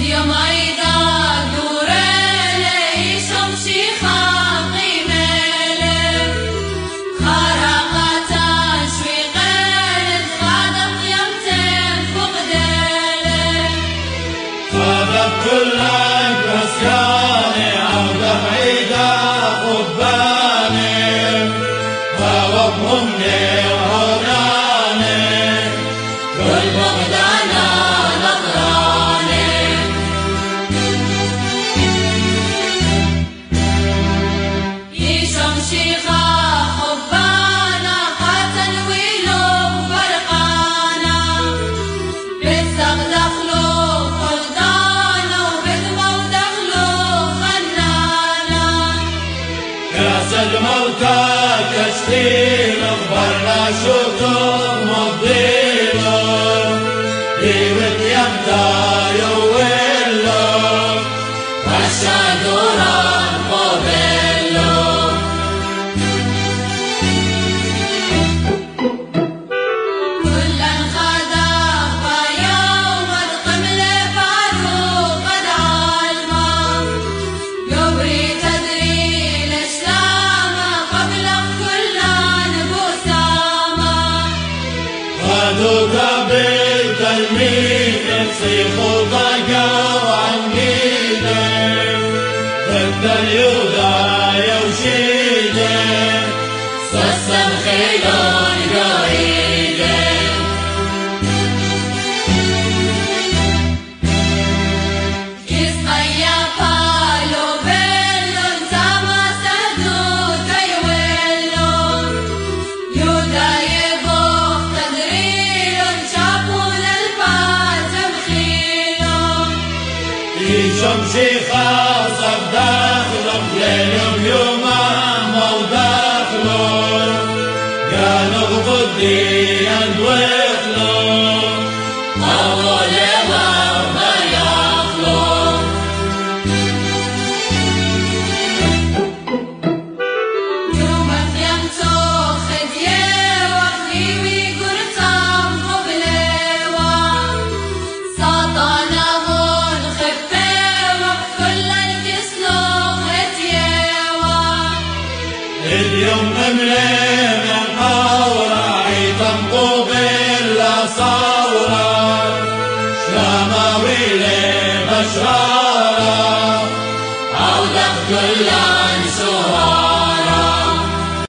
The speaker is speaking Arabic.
اليوم عيدا دورنا يشمشي خاقي مالك خرقت شوي قالت خادم قيمتين فوق دالك خادم كلك بسياني عودة بعيدة قباني فوقهم هوناني كل بغدانا نظراني يشمشي حبانا قتل ويلوم فرقانا بالزغ دخلو خلدانا وبدمو دخلو خنانا كاس الموتى كشتيل اخبرنا شوكم مضيلهم ديوت يمتى يويلهم والشادوران قبلهم كلا خدا فيوم القمل فاروق قد علما يبري تدري الاسلام قبل كل بسامة خذوا قبل تلميذ يصيخوا ضاقوا عنيده ضد اليوذا وشيده سسم خيلون قريده يسقيا بالو بلون سما سهدو تيولون يودا يبوخ تدريلون شافون الفاتم خيلون يشمشي خاصة داخلهم ليلهم يومهم وداخلهم كانوا غضي ويخلون أول ما يخلون يوم قيامته خديه وخيوي قرطام قبليوه سلطانهم خفيوه كل الكسلوخ اتيوه اليوم مملينا محاورة عيطم قوبل صورة شلاماويلي بشرارة عودة كلها